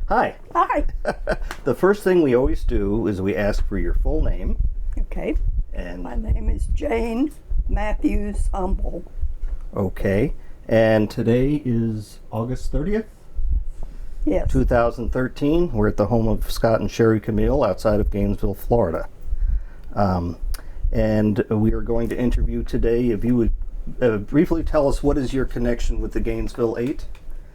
Hi. Hi. The first thing we always do is we ask for your full name. Okay. And My name is Jane Matthews Humble. okay. And today is August 30th, Yes. 2013. We're at the home of Scott and Sherry Camille outside of Gainesville, Florida. And we are going to interview today. If you would briefly tell us, what is your connection with the Gainesville Eight?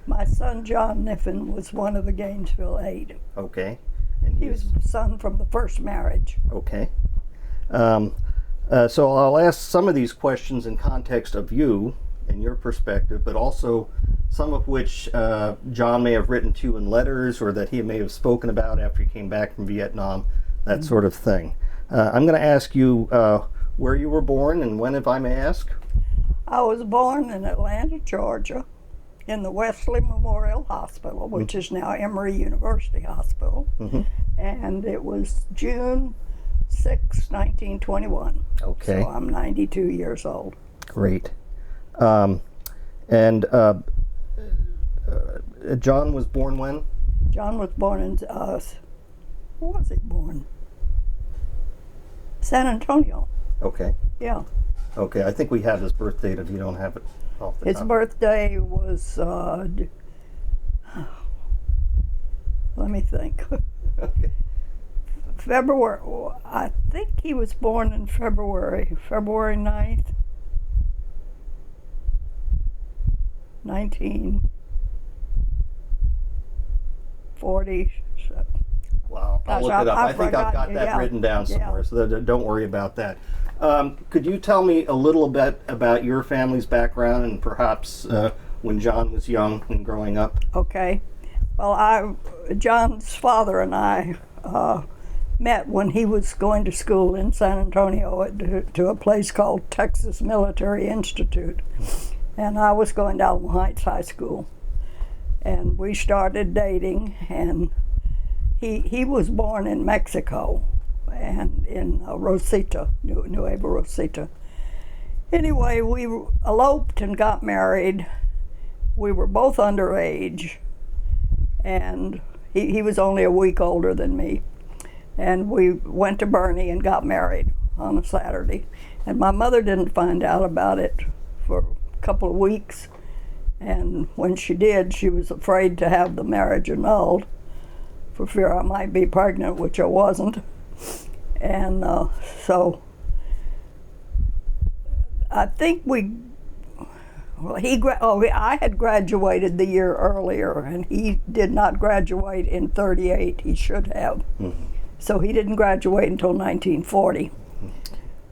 My son John Kniffin was one of the Gainesville Eight. Okay. And He was a son from the first marriage. okay. So I'll ask some of these questions in context of you and your perspective, but also some of which John may have written to you in letters or that he may have spoken about after he came back from Vietnam, that sort of thing. I'm going to ask you where you were born and when, if I may ask. I was born in Atlanta, Georgia, in the Wesley Memorial Hospital, which is now Emory University Hospital. Mm-hmm. And it was June 6, 1921. Okay. So I'm 92 years old. Great. John was born when? John was born in, where was he born? San Antonio. Okay. Yeah. Okay, I think we have his birth date if you don't have it off the His top. birthday was, let me think. Okay. February, I think he was born in February 9th, 1940. Wow, I'll Gosh, look it up. I I think I've forgot. got that Yeah. written down somewhere, Yeah. so don't worry about that. Could you tell me a little bit about your family's background and perhaps when John was young and growing up? Okay. Well, John's father and I met when he was going to school in San Antonio to a place called Texas Military Institute. And I was going to Alamo Heights High School. And we started dating, and he was born in Mexico and in Rosita, Nueva Rosita. Anyway, we eloped and got married. We were both underage, and he was only a week older than me. And we went to Bernie and got married on a Saturday. And my mother didn't find out about it for a couple of weeks. And when she did, she was afraid to have the marriage annulled for fear I might be pregnant, which I wasn't. And so I think I had graduated the year earlier, and he did not graduate in 38. He should have. Mm-hmm. So he didn't graduate until 1940. Mm-hmm.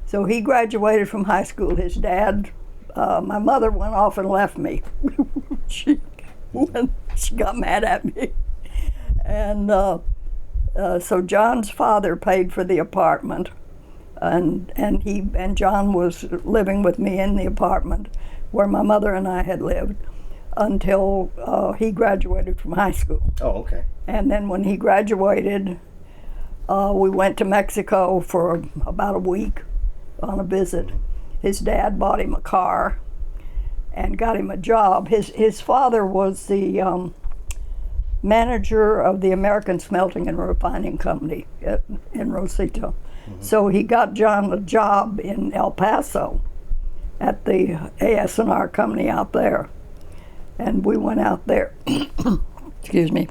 So he graduated from high school. His dad, my mother went off and left me. she got mad at me. And so John's father paid for the apartment, and John was living with me in the apartment where my mother and I had lived until he graduated from high school. Oh, okay. And then when he graduated, we went to Mexico for about a week on a visit. His dad bought him a car and got him a job. His father was the manager of the American Smelting and Refining Company in Rosita. Mm-hmm. So he got John a job in El Paso at the AS&R company out there. And we went out there, excuse me,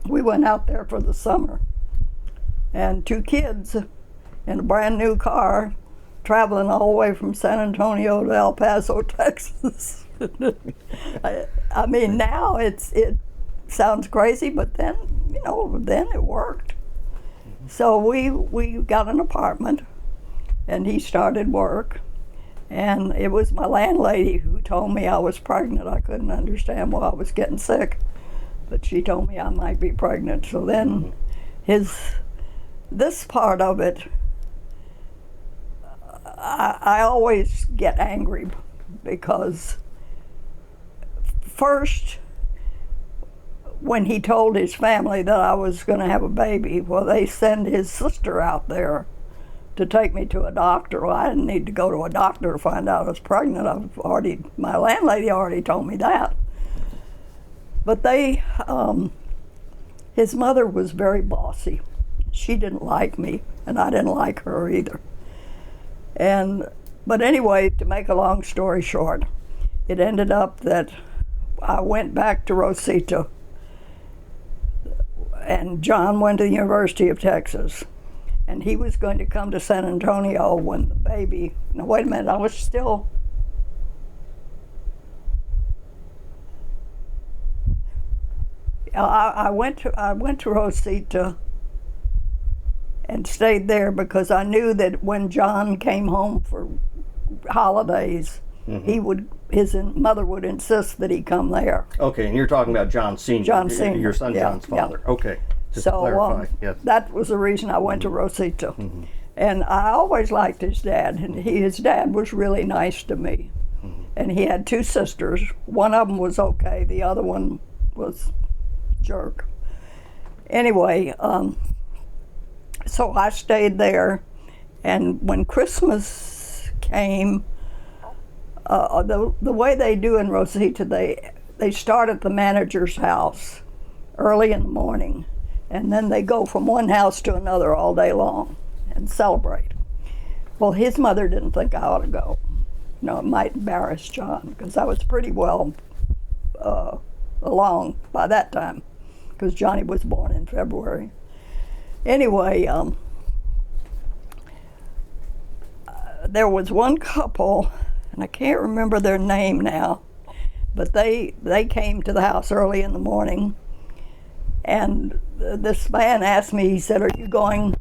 we went out there for the summer. And 2 kids in a brand new car traveling all the way from San Antonio to El Paso, Texas. I mean, now it sounds crazy, but then, then it worked. Mm-hmm. So we got an apartment, and he started work. And it was my landlady who told me I was pregnant. I couldn't understand why I was getting sick, but she told me I might be pregnant. So then this part of it, I always get angry because first, when he told his family that I was going to have a baby, well, they send his sister out there to take me to a doctor. Well, I didn't need to go to a doctor to find out I was pregnant. My landlady already told me that. But they His mother was very bossy. She didn't like me, and I didn't like her either. But anyway, to make a long story short, it ended up that I went back to Rosita, and John went to the University of Texas, and he was going to come to San Antonio when the baby. Now wait a minute, I was still. I went to Rosita and stayed there because I knew that when John came home for holidays, his mother would insist that he come there. Okay, and you're talking about John Sr. John Sr., Your son yeah, John's father. yeah. Okay, just So to clarify. Yes. that was the reason I went to Rosita. And I always liked his dad, and his dad was really nice to me. And he had two sisters. One of them was okay, the other one was jerk. Anyway, so I stayed there, and when Christmas came, the way they do in Rosita, they start at the manager's house early in the morning, and then they go from one house to another all day long and celebrate. Well, his mother didn't think I ought to go. It might embarrass John, because I was pretty well along by that time, because Johnny was born in February. Anyway, there was one couple, and I can't remember their name now, but they came to the house early in the morning, and this man asked me, he said, "Are you going,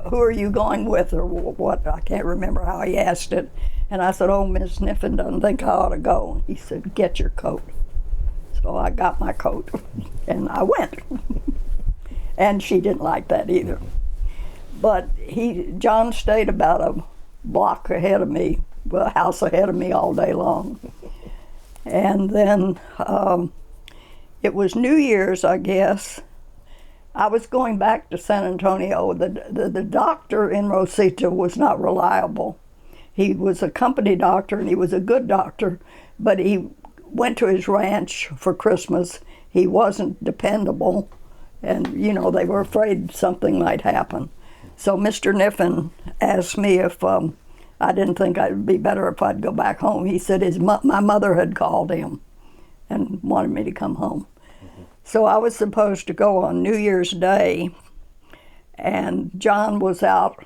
who are you going with," or what? I can't remember how he asked it. And I said, "Oh, Miss Kniffin doesn't think I ought to go." He said, "Get your coat." So I got my coat, and I went. And she didn't like that either. But John stayed about a block ahead of me, a house ahead of me all day long. And then it was New Year's, I guess. I was going back to San Antonio. The doctor in Rosita was not reliable. He was a company doctor, and he was a good doctor, but he went to his ranch for Christmas. He wasn't dependable, and they were afraid something might happen. So Mr. Kniffin asked me if I didn't think it would be better if I'd go back home. He said my mother had called him and wanted me to come home. So I was supposed to go on New Year's Day, and John was out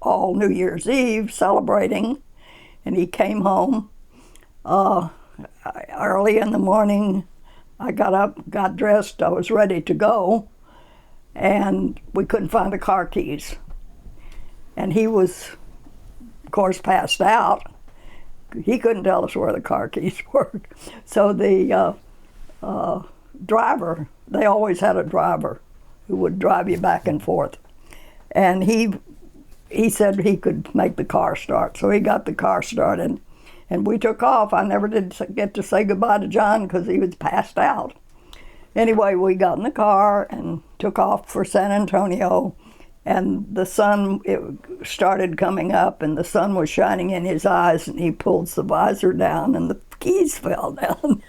all New Year's Eve celebrating, and he came home early in the morning. I got up, got dressed, I was ready to go, and we couldn't find the car keys. And he was, of course, passed out. He couldn't tell us where the car keys were. So the driver, they always had a driver who would drive you back and forth. And he said he could make the car start. So he got the car started, and we took off. I never did get to say goodbye to John because he was passed out. Anyway, we got in the car and took off for San Antonio, and the sun, it started coming up, and the sun was shining in his eyes, and he pulled the visor down, and the keys fell down.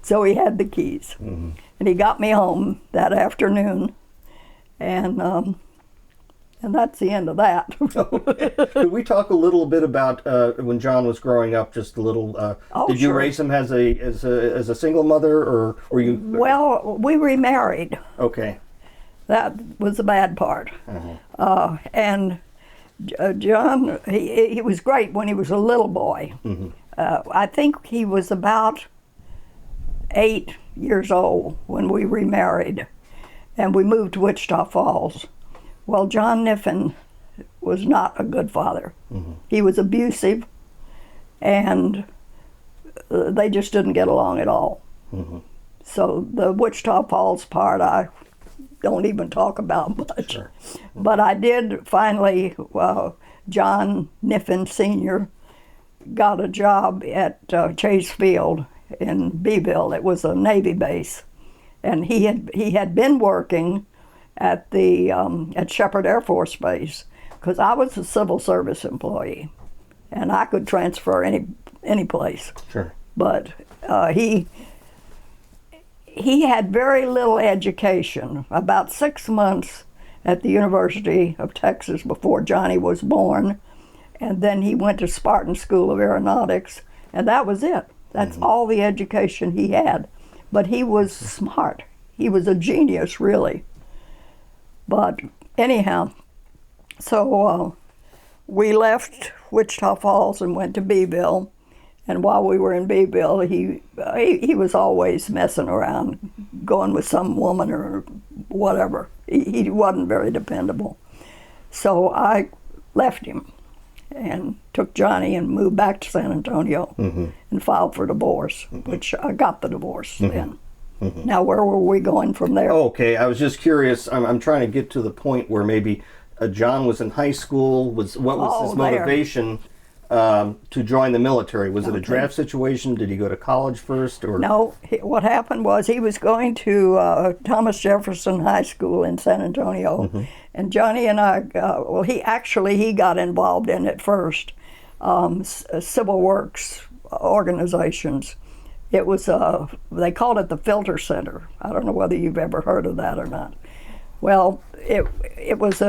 So he had the keys. And he got me home that afternoon, and that's the end of that. Could we talk a little bit about when John was growing up? Just a little. Did you sure. raise him as a single mother, or were you? Well, we remarried. Okay. That was the bad part. And John, he was great when he was a little boy. I think he was about 8 years old when we remarried, and we moved to Wichita Falls. Well, John Kniffin was not a good father. He was abusive, and they just didn't get along at all. So the Wichita Falls part I don't even talk about much. Sure. But I did finally, John Kniffin Sr. got a job at Chase Field in Beeville. It was a Navy base. And he had been working at the at Shepherd Air Force Base, because I was a civil service employee, and I could transfer any place. Sure. But he had very little education, about 6 months at the University of Texas before Johnny was born, and then he went to Spartan School of Aeronautics, and that was it. That's all the education he had. But he was smart. He was a genius, really. But anyhow, so we left Wichita Falls and went to Beeville. And while we were in Beeville, he was always messing around, going with some woman or whatever. He wasn't very dependable. So I left him and took Johnny and moved back to San Antonio and filed for divorce, which I got the divorce then. Now, where were we going from there? Okay, I was just curious. I'm trying to get to the point where maybe John was in high school. What was his motivation to join the military? Was it a draft situation? Did he go to college first? Or no, what happened was he was going to Thomas Jefferson High School in San Antonio, and Johnny and I, he got involved in it first, civil works organizations. It was, they called it the Filter Center. I don't know whether you've ever heard of that or not. Well, it was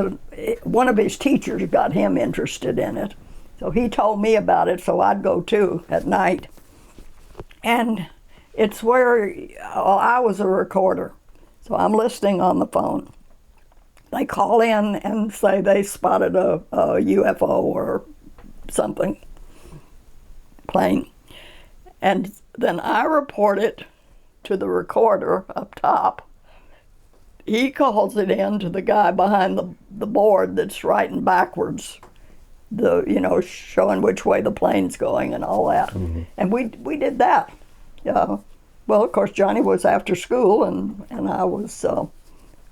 one of his teachers got him interested in it. So he told me about it, so I'd go too at night. And it's where I was a recorder, so I'm listening on the phone. They call in and say they spotted a UFO or something, plane. And then I report it to the recorder up top. He calls it in to the guy behind the board that's writing backwards, showing which way the plane's going and all that. And we did that. Well, of course, Johnny was after school and I was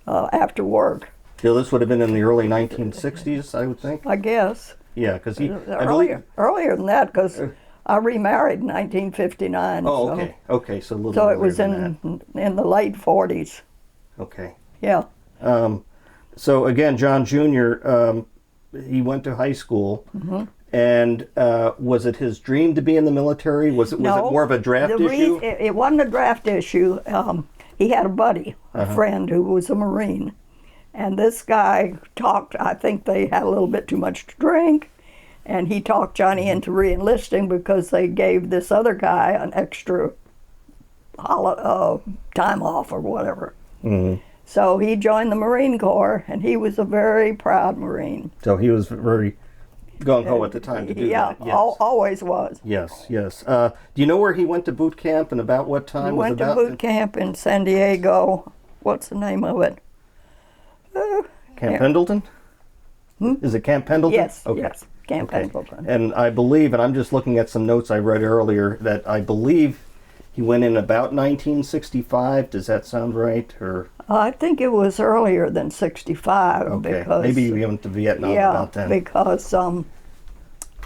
after work. Yeah, this would have been in the early 1960s, I would think. I guess. Yeah, because earlier than that, because I remarried in 1959. Oh, okay. Okay, so a little. So it was in the late 40s. Okay. Yeah. So again, John Jr. He went to high school, and was it his dream to be in the military? Was it more of a draft issue? It wasn't a draft issue. He had a buddy, a friend who was a Marine, and this guy talked. I think they had a little bit too much to drink. And he talked Johnny into re-enlisting because they gave this other guy an extra time off or whatever. So he joined the Marine Corps, and he was a very proud Marine. So he was very gung-ho at the time to do that. Yeah, always was. Yes, yes. Do you know where he went to boot camp and about what time? He went to boot camp in San Diego. What's the name of it? Camp Pendleton? Is it Camp Pendleton? Yes, yes. Camp Pendleton. And I believe, and I'm just looking at some notes I read earlier, that I believe he went in about 1965. Does that sound right? Or I think it was earlier than 65. Okay, because maybe we went to Vietnam about then. Because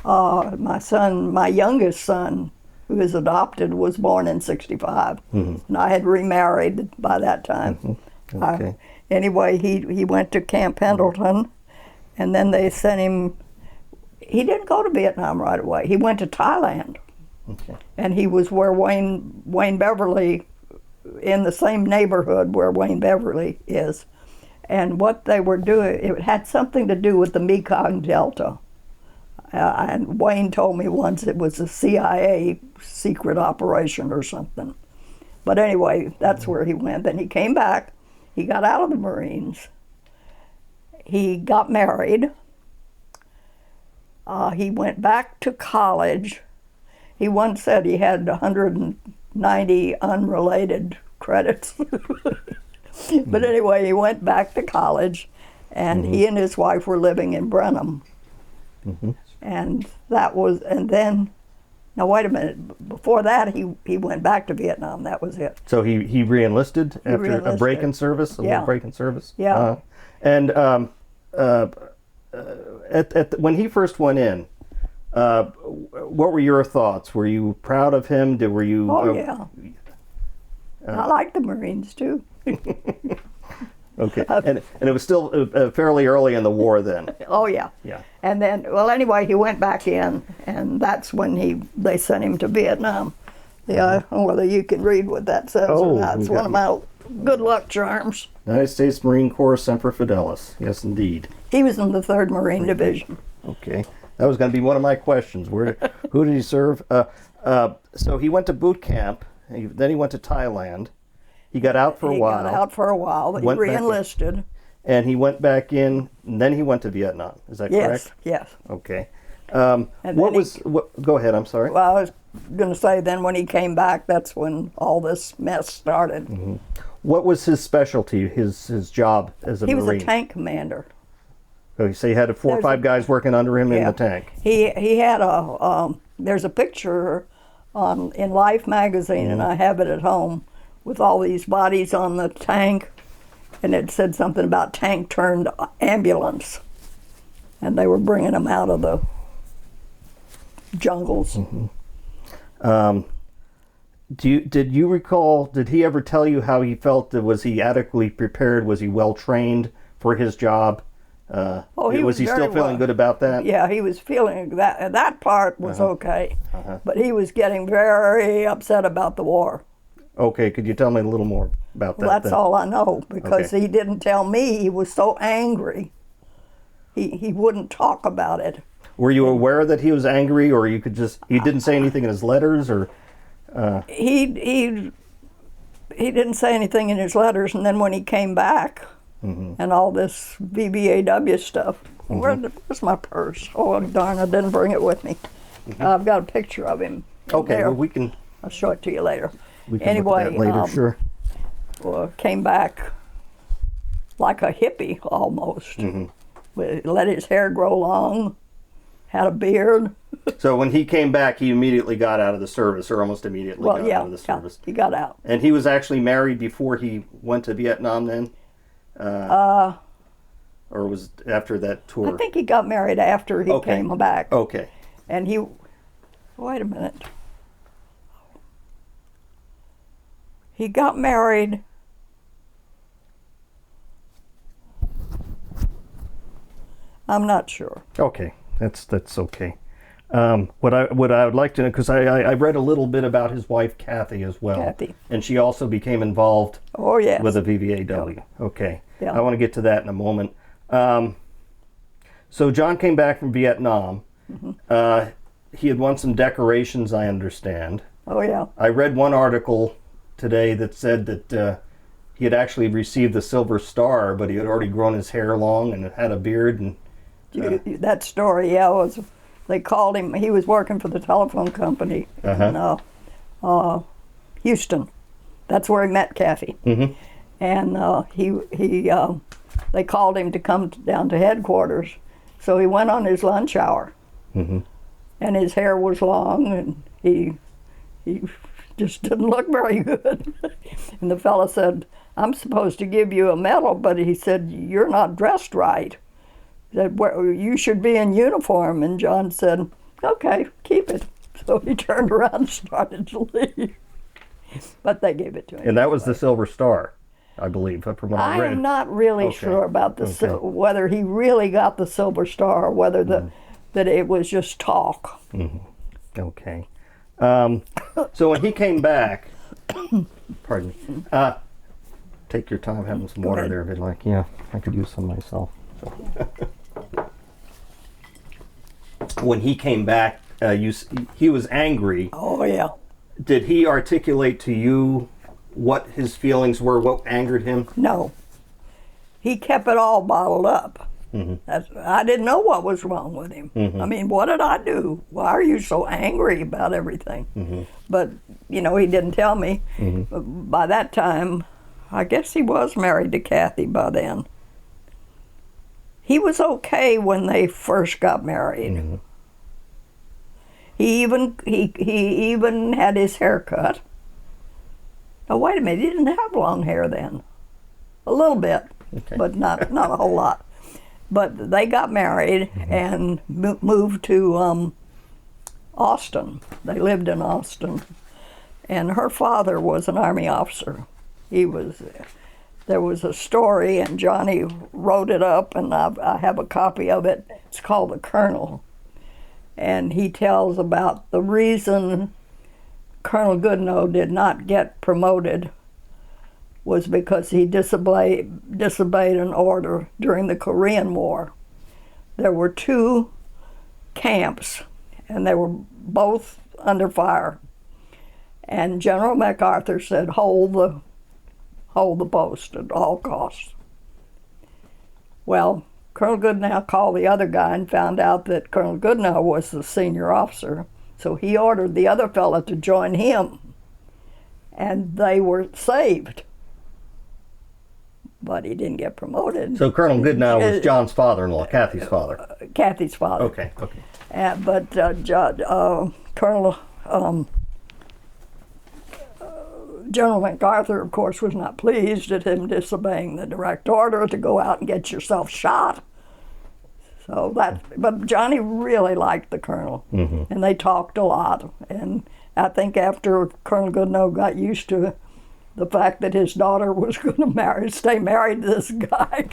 my youngest son, who was adopted, was born in 65. And I had remarried by that time. Okay. Anyway, he went to Camp Pendleton, and then they sent him. He didn't go to Vietnam right away. He went to Thailand. Okay. And he was where Wayne Beverly, in the same neighborhood where Wayne Beverly is. And what they were doing, it had something to do with the Mekong Delta. And Wayne told me once it was a CIA secret operation or something. But anyway, that's where he went. Then he came back. He got out of the Marines. He got married. He went back to college. He once said he had 190 unrelated credits. But anyway, he went back to college, and he and his wife were living in Brenham. And then, now wait a minute, before that he went back to Vietnam, that was it. So he re-enlisted after a break in service? Little break in service? Yeah. And when he first went in, what were your thoughts? Were you proud of him? Oh, yeah. I like the Marines, too. Okay. And it was still fairly early in the war then? Oh, yeah. Yeah. And then, well, anyway, he went back in, and that's when they sent him to Vietnam. Yeah, I don't know whether you can read what that says Oh, or not. It's we one of my good luck charms. United States Marine Corps Semper Fidelis. Yes, indeed. He was in the 3rd Marine Division. Okay, that was going to be one of my questions. Who did he serve? So he went to boot camp. Then he went to Thailand. He got out for a while. He got out for a while, but he Went back in. re-enlisted. And he went back in, and then he went to Vietnam. Is that correct? Yes. Okay. And Go ahead, I'm sorry. Well, I was going to say then when he came back, that's when all this mess started. Mm-hmm. What was his specialty, his job as a Marine? He was a tank commander. Oh, so he had 4 or 5 guys working under him in the tank. He had there's a picture in Life magazine, and I have it at home, with all these bodies on the tank, and it said something about tank turned ambulance, and they were bringing them out of the jungles. Mm-hmm. Did you recall, did he ever tell you how he felt? Was he adequately prepared? Was he well trained for his job? Was he still feeling good about that? Yeah, he was feeling that part was okay. But he was getting very upset about the war. Okay, could you tell me a little more about that? Well, that's all I know, because he didn't tell me. He was so angry. He wouldn't talk about it. Were you aware that he was angry, or he didn't say anything in his letters, or? He didn't say anything in his letters, and then when he came back, and all this VBAW stuff, where's my purse? Oh, darn, I didn't bring it with me. I've got a picture of him. Okay, there. well, I'll show it to you later. We can look at that later, sure. Well, came back like a hippie almost. Let his hair grow long, had a beard. So when he came back, he immediately got out of the service, or almost immediately got out of the service. He got out. And he was actually married before he went to Vietnam then? Or was after that tour? I think he got married after he came back. Okay. And wait a minute. He got married. I'm not sure. Okay, that's okay. What I would like to know, because I read a little bit about his wife Kathy as well. Kathy. And she also became involved with a VVAW. Okay. Yeah. I want to get to that in a moment. So John came back from Vietnam. He had won some decorations, I understand. Oh, yeah. I read one article today that said that he had actually received the Silver Star, but he had already grown his hair long and had a beard. And that story, was they called him. He was working for the telephone company in Houston. That's where he met Kathy. And they called him to come down to headquarters. So he went on his lunch hour, and his hair was long, and he just didn't look very good. And the fellow said, "I'm supposed to give you a medal," but he said, "You're not dressed right. He said, you should be in uniform." And John said, "Okay, keep it." So he turned around and started to leave. But they gave it to him. And that was the Silver Star, I believe, from what I read. I'm not really sure about whether he really got the Silver Star or whether that it was just talk. Okay. So when he came back, pardon me, take your time having some water there if you'd like. Yeah, I could use some myself. So. When he came back, he was angry. Oh, yeah. Did he articulate to you what his feelings were, what angered him? No. He kept it all bottled up. I didn't know what was wrong with him. I mean, what did I do? Why are you so angry about everything? But, he didn't tell me. By that time, I guess he was married to Kathy by then. He was okay when they first got married. He even had his hair cut. Oh, wait a minute, he didn't have long hair then. A little bit, but not a whole lot. But they got married and moved to Austin. They lived in Austin. And her father was an Army officer. There was a story, and Johnny wrote it up, and I have a copy of it. It's called The Colonel. And he tells about the reason Colonel Goodnow did not get promoted was because he disobeyed an order during the Korean War. There were 2 camps, and they were both under fire. And General MacArthur said, hold the post at all costs. Well, Colonel Goodnow called the other guy and found out that Colonel Goodnow was the senior officer, so he ordered the other fellow to join him, and they were saved. But he didn't get promoted. So Colonel Goodnow was John's father-in-law, Kathy's father. Kathy's father. Okay. But Colonel General MacArthur, of course, was not pleased at him disobeying the direct order to go out and get yourself shot. So but Johnny really liked the colonel, and they talked a lot. And I think after Colonel Goodnow got used to the fact that his daughter was going to stay married to this guy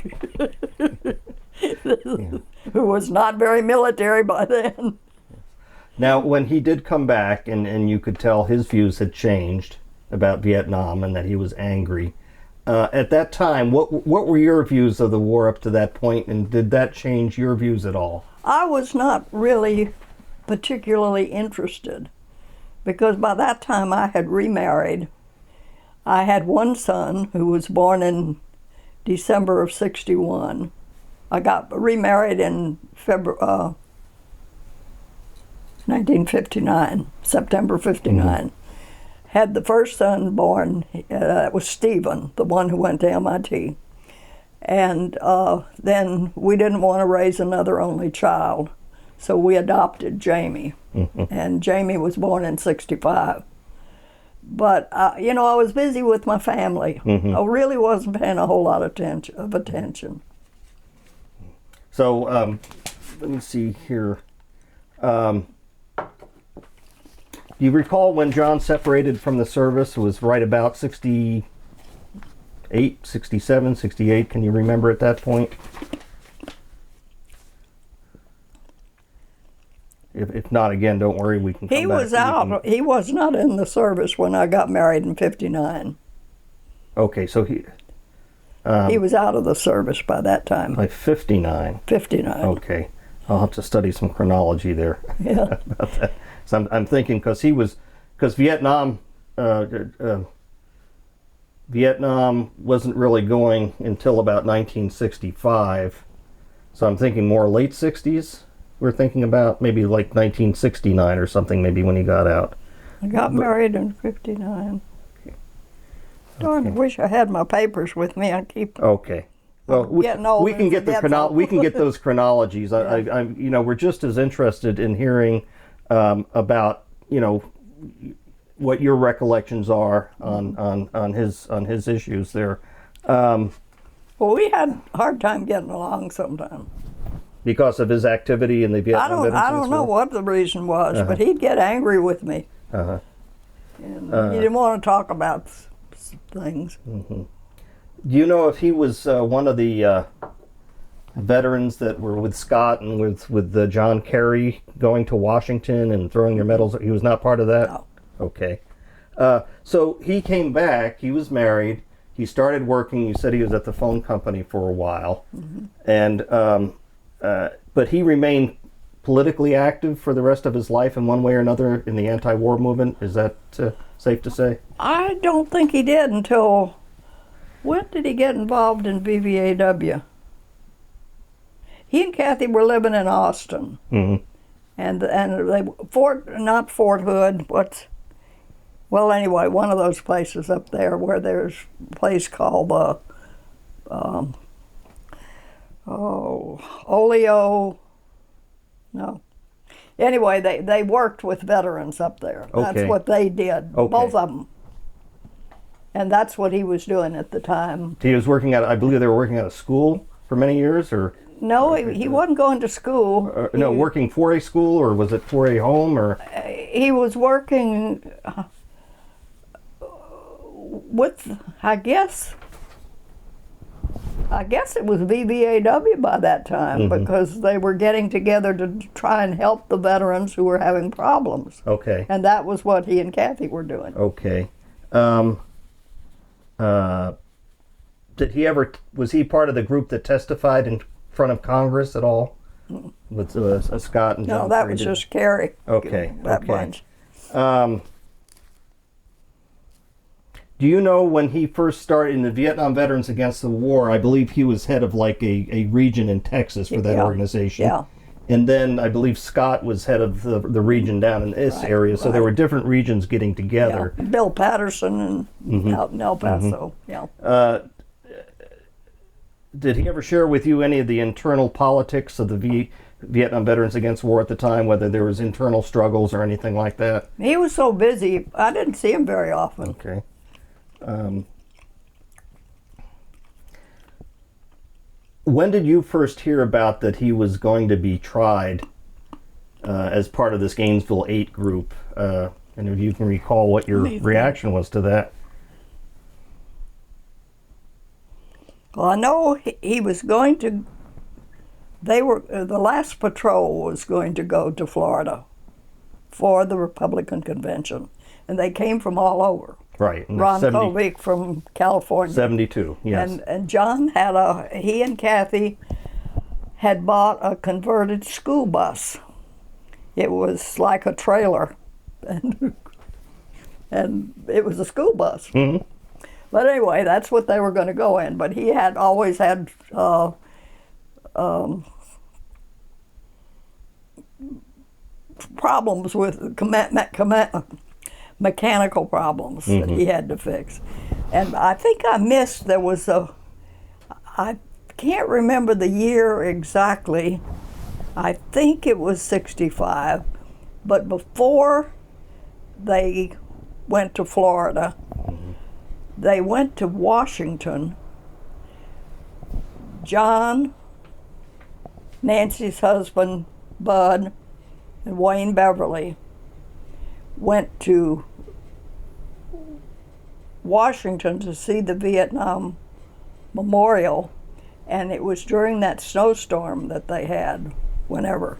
who was not very military by then. Now, when he did come back, and you could tell his views had changed about Vietnam and that he was angry, at that time, what were your views of the war up to that point, and did that change your views at all? I was not really particularly interested, because by that time I had remarried. I had one son who was born in December of '61. I got remarried in February 1959, September '59. Had the first son born, that was Stephen, the one who went to MIT. And then we didn't want to raise another only child, so we adopted Jamie. And Jamie was born in '65. But, I was busy with my family. I really wasn't paying a whole lot of attention. So, let me see here. Do you recall when John separated from the service? It was right about 68, 67, 68. Can you remember at that point? If not, again, don't worry, we can come back. He was out. He was not in the service when I got married in '59. Okay, so he was out of the service by that time. By 59. 59. Okay, I'll have to study some chronology there. Yeah. About that. So I'm thinking because Vietnam wasn't really going until about 1965. So I'm thinking more late 60s. We're thinking about maybe like 1969 or something, maybe when he got out. I got married in '59. Okay. Darn, I wish I had my papers with me. I keep. Okay. Well, we can get we can get those chronologies. Yeah. We're just as interested in hearing about what your recollections are on his issues there. Well, we had a hard time getting along sometimes. Because of his activity in the Vietnam Veterans I don't know what the reason was, but he'd get angry with me. And he didn't want to talk about things. Do you know if he was one of the veterans that were with Scott and with John Kerry going to Washington and throwing their medals? He was not part of that? No. Okay. So he came back, he was married, he started working, you said he was at the phone company for a while, and but he remained politically active for the rest of his life in one way or another in the anti-war movement. Is that safe to say? I don't think he did until, when did he get involved in VVAW? He and Kathy were living in Austin. And they, not Fort Hood, anyway, one of those places up there where there's a place called Oleo. No. Anyway, they worked with veterans up there. Okay. That's what they did, both of them. And that's what he was doing at the time. He was working I believe they were working at a school for many years, or? No, he wasn't going to school. Working for a school, or was it for a home, or? He was working with, I guess I guess it was VVAW by that time, because they were getting together to try and help the veterans who were having problems. Okay. And that was what he and Kathy were doing. Okay. Was he part of the group that testified in front of Congress at all? With Scott and John? No, that was just Carrie. Okay. That Okay. bunch. Do you know when he first started in the Vietnam Veterans Against the War? I believe he was head of like a region in Texas for that organization. Yeah. And then I believe Scott was head of the region down in this area. So there were different regions getting together. Yeah. Bill Patterson and out in El Paso. Yeah. Did he ever share with you any of the internal politics of the Vietnam Veterans Against War at the time, whether there was internal struggles or anything like that? He was so busy, I didn't see him very often. Okay. When did you first hear about that he was going to be tried as part of this Gainesville Eight group? And if you can recall what your reaction was to that. Well, I know he was going to, the last patrol was going to go to Florida for the Republican convention. And they came from all over. Right. Ron Kovic from California. 72, yes. And John he and Kathy had bought a converted school bus. It was like a trailer. And it was a school bus. Mm-hmm. But anyway, that's what they were going to go in. But he had always had problems with mechanical problems that he had to fix. And I think I missed, I can't remember the year exactly. I think it was 65. But before they went to Florida, they went to Washington. John, Nancy's husband, Bud, and Wayne Beverly went to Washington to see the Vietnam Memorial, and it was during that snowstorm that they had, whenever.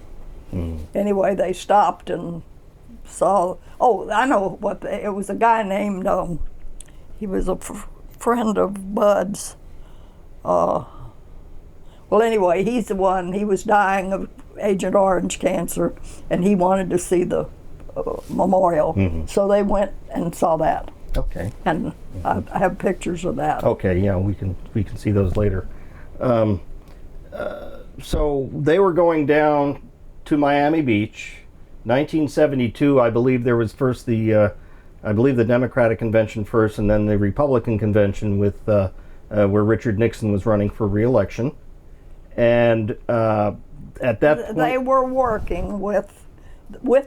Anyway, they stopped and saw, I know it was a guy named, he was a friend of Bud's. Well, anyway, he's the one, he was dying of Agent Orange cancer, and he wanted to see the memorial. So they went and saw that. Okay. And I have pictures of that. Okay, yeah, we can see those later. So they were going down to Miami Beach. 1972, I believe there was first the Democratic convention first, and then the Republican convention with where Richard Nixon was running for re-election. And at that point, they were working with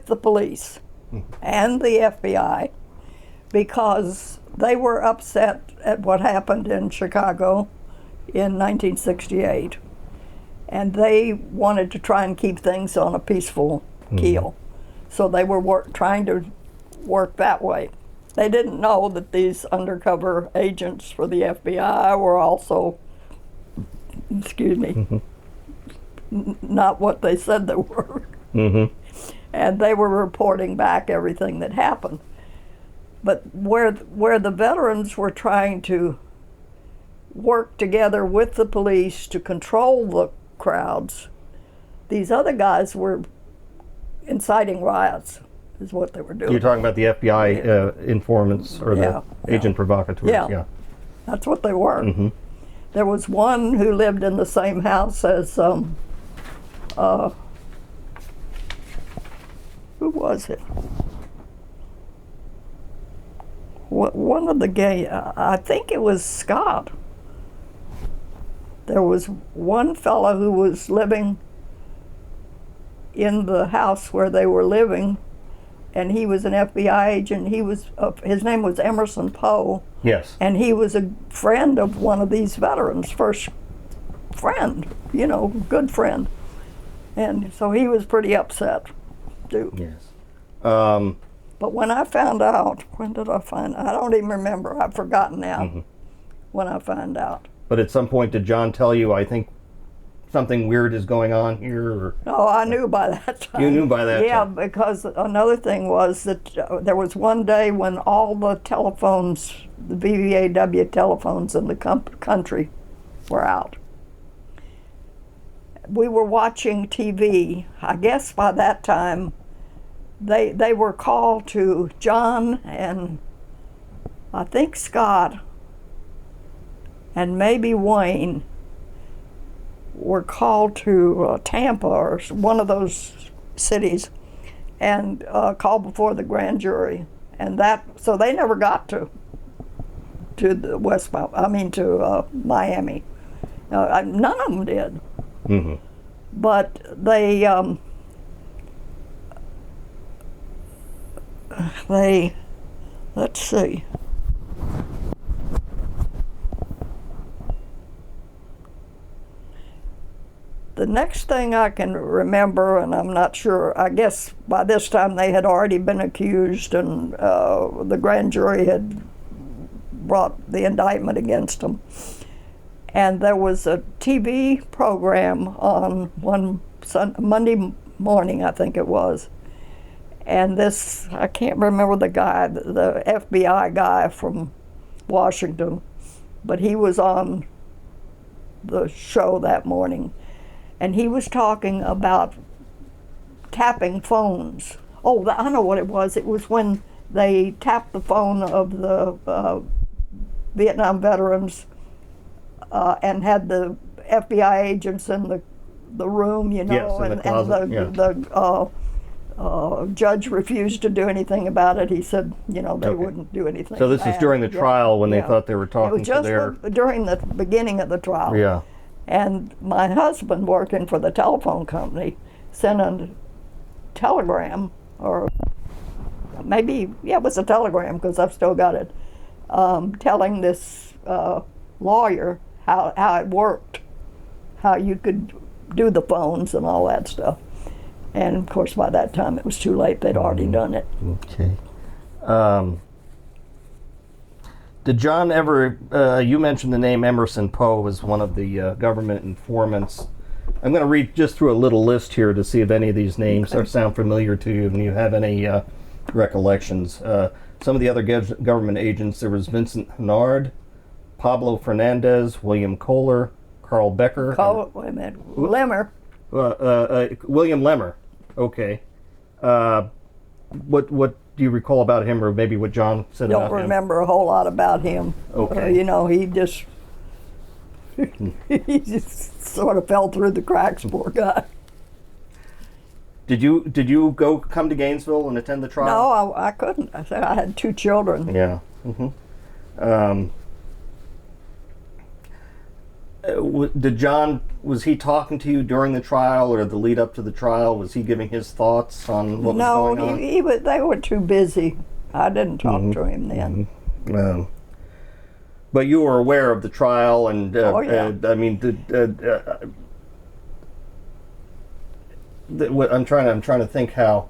the police and the FBI because they were upset at what happened in Chicago in 1968, and they wanted to try and keep things on a peaceful keel. So they were trying to work that way. They didn't know that these undercover agents for the FBI were also, not what they said they were. And they were reporting back everything that happened. But where the veterans were trying to work together with the police to control the crowds, these other guys were inciting riots, is what they were doing. You're talking about the FBI informants or the agent provocateurs. Yeah, that's what they were. There was one who lived in the same house as who was it? One of the gay, I think it was Scott. There was one fellow who was living in the house where they were living, and he was an FBI agent. He was his name was Emerson Poe. Yes. And he was a friend of one of these veterans, first friend, good friend. And so he was pretty upset, too. Yes. But when I found out, when did I find out? I don't even remember. I've forgotten now when I found out. But at some point, did John tell you, I think something weird is going on here? Or? Oh, I knew by that time. You knew by that yeah, time? because another thing was that there was one day when all the telephones, the VVAW telephones in the country were out. We were watching TV. I guess by that time, they were called to John and I think Scott and maybe Wayne were called to Tampa or one of those cities and called before the grand jury, and so they never got to the Miami. None of them did. Mm-hmm. But they let's see. The next thing I can remember, and I'm not sure, I guess by this time they had already been accused and the grand jury had brought the indictment against them. And there was a TV program on one Monday morning, I think it was. And this, I can't remember the guy, the FBI guy from Washington, but he was on the show that morning. And he was talking about tapping phones. Oh, I know what it was. It was when they tapped the phone of the Vietnam veterans and had the FBI agents in the room, you know, yes, in the closet, the judge refused to do anything about it. He said, you know, they wouldn't do anything. So this is during the trial when they thought they were talking to their... It was just during the beginning of the trial. Yeah. And my husband, working for the telephone company, sent a telegram, or maybe, it was a telegram because I've still got it, telling this lawyer how it worked, how you could do the phones and all that stuff. And of course, by that time it was too late. They'd already done it. Okay. Did John ever, you mentioned the name Emerson Poe as one of the government informants. I'm going to read just through a little list here to see if any of these names sound familiar to you and you have any recollections. Some of the other government agents, there was Vincent Hennard, Pablo Fernandez, William Kohler, Carl Becker. Wait a minute, Lemmer. William Lemmer. Okay. What do you recall about him, or maybe what John said about him? Don't remember a whole lot about him. Okay. You know, he just he just sort of fell through the cracks, poor guy. Did you come to Gainesville and attend the trial? No, I couldn't. I said I had 2 children. Yeah. Mm-hmm. Did John, was he talking to you during the trial or the lead up to the trial? Was he giving his thoughts on what was going on? No, they were too busy. I didn't talk to him then. Mm-hmm. But you were aware of the trial, and I mean, I'm trying to think how.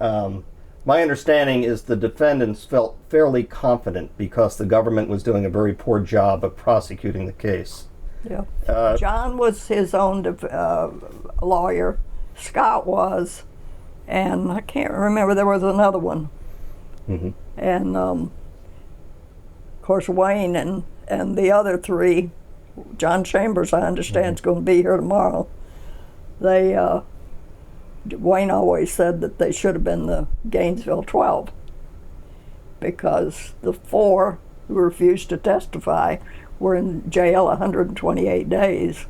My understanding is the defendants felt fairly confident because the government was doing a very poor job of prosecuting the case. Yeah. John was his own lawyer. Scott was, and I can't remember. There was another one. Mm-hmm. And of course Wayne and the other 3, John Chambers, I understand, is going to be here tomorrow. Wayne always said that they should have been the Gainesville 12 because the 4 who refused to testify were in jail 128 days,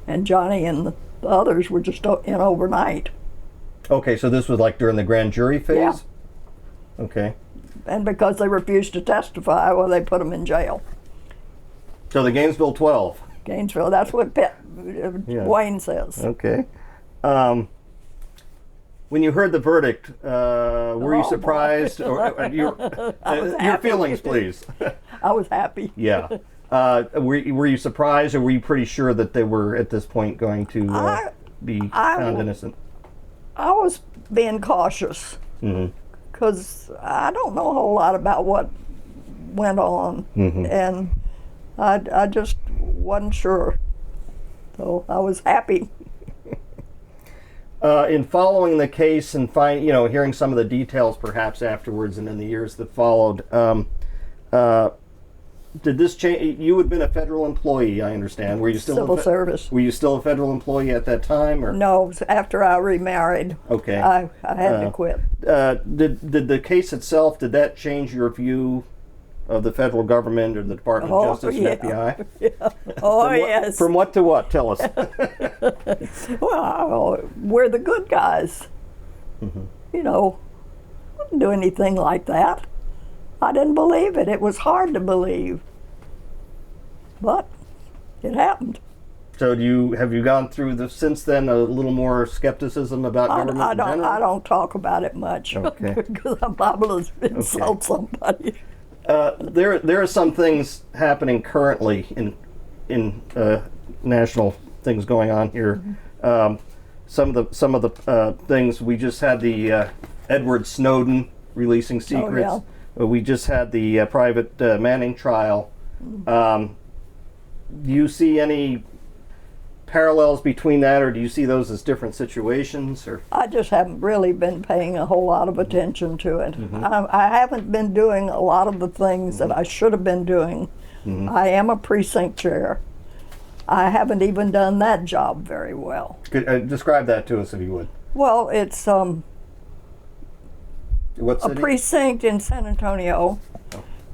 and Johnny and the others were just in overnight. Okay, so this was like during the grand jury phase? Yeah. Okay. And because they refused to testify, well, they put them in jail. So the Gainesville 12. Gainesville, that's what Wayne says. Okay. When you heard the verdict, were you surprised? Your feelings, please. I was happy. Yeah. Were you surprised, or were you pretty sure that they were at this point going to be found innocent? I was being cautious because I don't know a whole lot about what went on, and I just wasn't sure. So I was happy. In following the case and hearing some of the details perhaps afterwards and in the years that followed, did this change? You had been a federal employee, I understand. Were you still Civil service. Were you still a federal employee at that time, or No, it was after I remarried. Okay. I had to quit. Did the case itself, did that change your view of the federal government or the Department of Justice and FBI? Yeah. Oh, yes. From what to what? Tell us. Well, we're the good guys. Wouldn't do anything like that. I didn't believe it. It was hard to believe. But it happened. So have you gone through since then a little more skepticism about government in general? I don't talk about it much. Okay. Because I'm liable to insult somebody. There are some things happening currently in national things going on here. Some of the things, we just had the Edward Snowden releasing secrets. Oh, yeah. We just had the private Manning trial. Do you see any parallels between that, or do you see those as different situations? Or I just haven't really been paying a whole lot of attention to it. I haven't been doing a lot of the things that I should have been doing. I am a precinct chair. I haven't even done that job very well. Could describe that to us if you would. Well, it's What a city? precinct in San Antonio,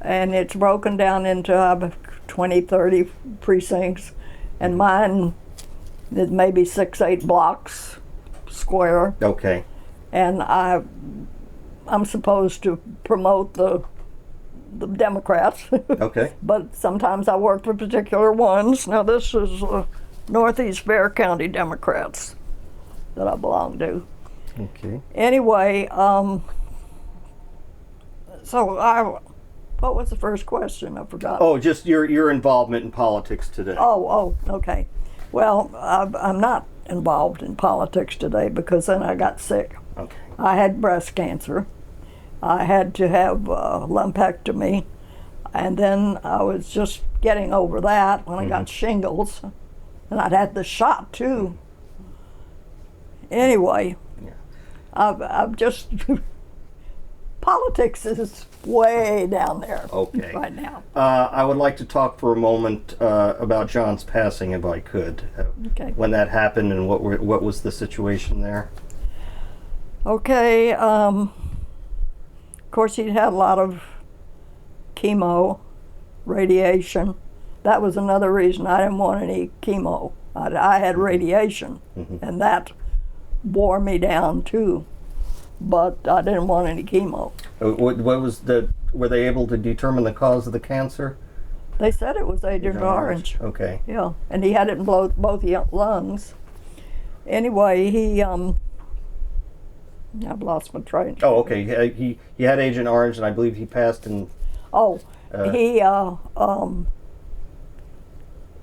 and it's broken down into 20, 30 precincts, and mine is maybe 6, 8 blocks square, Okay. and I'm supposed to promote the Democrats. Okay. But sometimes I work for particular ones. Now this is Northeast Bexar County Democrats that I belong to. Okay. Anyway, what was the first question? I forgot. Oh, just your involvement in politics today. Oh, okay. Well, I'm not involved in politics today because then I got sick. Okay. I had breast cancer. I had to have lumpectomy, and then I was just getting over that when I got shingles, and I'd had the shot too. Anyway, I've just politics is way down there right now. I would like to talk for a moment about John's passing, if I could. Okay. When that happened and what was the situation there? Okay. Of course, he'd had a lot of chemo, radiation. That was another reason I didn't want any chemo. I had radiation, and that wore me down too. But I didn't want any chemo. What was were they able to determine the cause of the cancer? They said it was Agent Orange. Okay. Yeah, and he had it in both lungs. Anyway, I've lost my train. Oh, okay. He had Agent Orange, and I believe he passed in. Oh,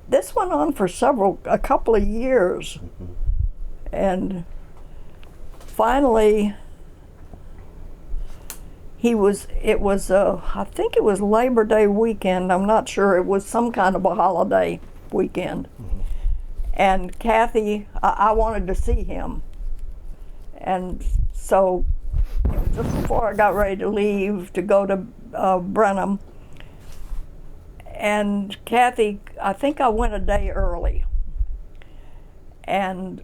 this went on for a couple of years, and finally. I think it was Labor Day weekend, I'm not sure, it was some kind of a holiday weekend. And Kathy, I wanted to see him. And so, just before I got ready to leave to go to Brenham, and Kathy, I think I went a day early. And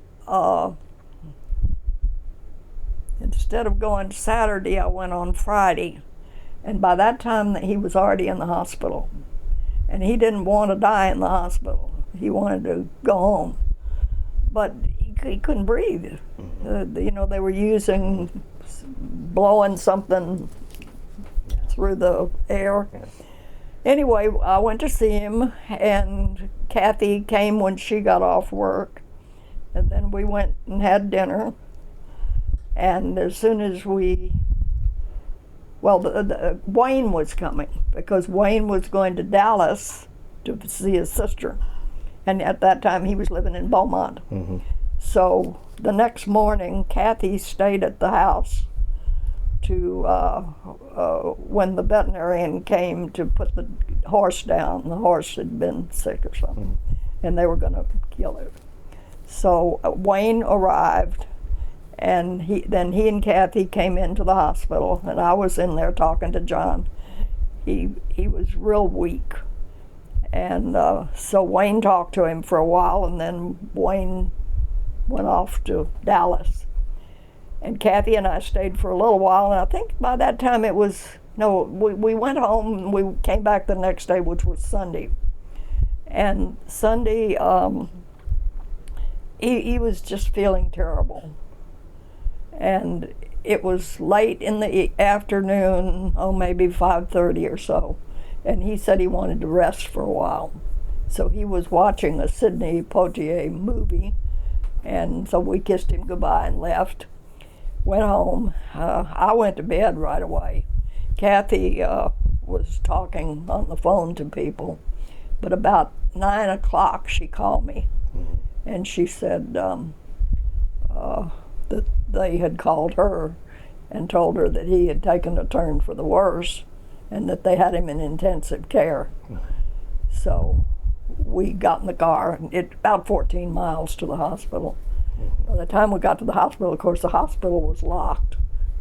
instead of going Saturday, I went on Friday. And by that time, he was already in the hospital. And he didn't want to die in the hospital. He wanted to go home. But he couldn't breathe. They were blowing something through the air. Anyway, I went to see him, and Kathy came when she got off work. And then we went and had dinner. And as soon as Wayne was coming, because Wayne was going to Dallas to see his sister. And at that time, he was living in Beaumont. So the next morning, Kathy stayed at the house to when the veterinarian came to put the horse down. The horse had been sick or something. and they were going to kill her. So Wayne arrived, and he and Kathy came into the hospital, and I was in there talking to John. He was real weak, and so Wayne talked to him for a while, and then Wayne went off to Dallas. And Kathy and I stayed for a little while, and I think by that time we went home, and we came back the next day, which was Sunday. And Sunday, he was just feeling terrible. And it was late in the afternoon, maybe 5:30 or so, and he said he wanted to rest for a while. So he was watching a Sidney Poitier movie, and so we kissed him goodbye and left. Went home. I went to bed right away. Kathy was talking on the phone to people, but about 9 o'clock she called me, and she said that they had called her and told her that he had taken a turn for the worse and that they had him in intensive care. So we got in the car, about 14 miles to the hospital. By the time we got to the hospital, of course, the hospital was locked.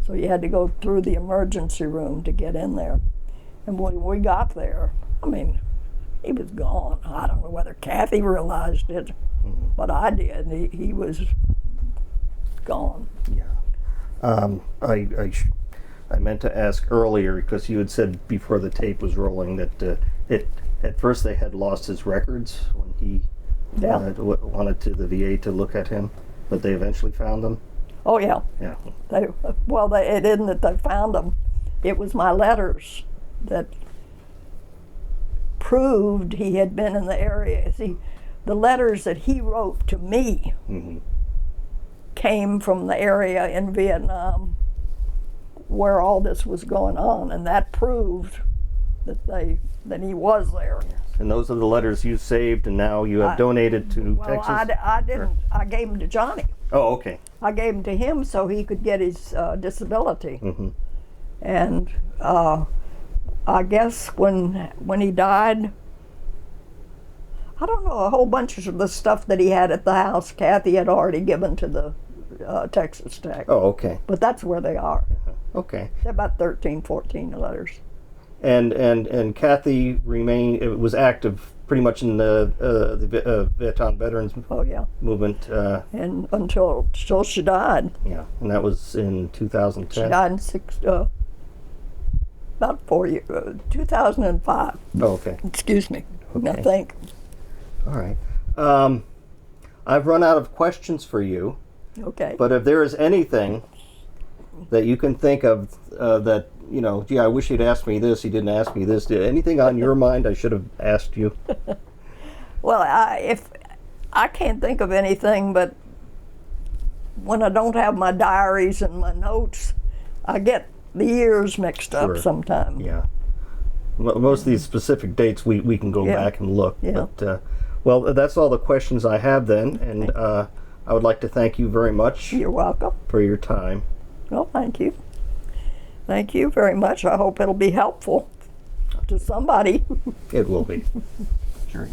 So you had to go through the emergency room to get in there. And when we got there, he was gone. I don't know whether Kathy realized it, but I did. He was gone. Yeah. I meant to ask earlier, because you had said before the tape was rolling that at first they had lost his records when he wanted the VA to look at him, but they eventually found them. Oh yeah. Yeah. It isn't that they found them. It was my letters that proved he had been in the area. See, the letters that he wrote to me came from the area in Vietnam where all this was going on, and that proved that he was there. And those are the letters you saved, and now you have donated to Texas? I didn't. I gave them to Johnny. Oh, okay. I gave them to him so he could get his disability. And I guess when he died, I don't know, a whole bunch of the stuff that he had at the house, Kathy had already given to the Texas Tech. Oh, okay. But that's where they are. Okay. They're about 13, 14 letters. And Kathy was active pretty much in the Vietnam Veterans movement. And until she died. Yeah, and that was in 2010. She died in about 4 years, 2005. Oh, okay. Excuse me. Okay. I think. All right. I've run out of questions for you. Okay. But if there is anything that you can think of that, gee, I wish he'd asked me this, he didn't ask me this. Anything on your mind I should have asked you? Well, if I can't think of anything, but when I don't have my diaries and my notes, I get the years mixed up sometimes. Yeah. Most of these specific dates we can go back and look. Yeah. But, well, that's all the questions I have then, and I would like to thank you very much. You're welcome. For your time. Well, thank you. Thank you very much. I hope it'll be helpful to somebody. It will be. Sure.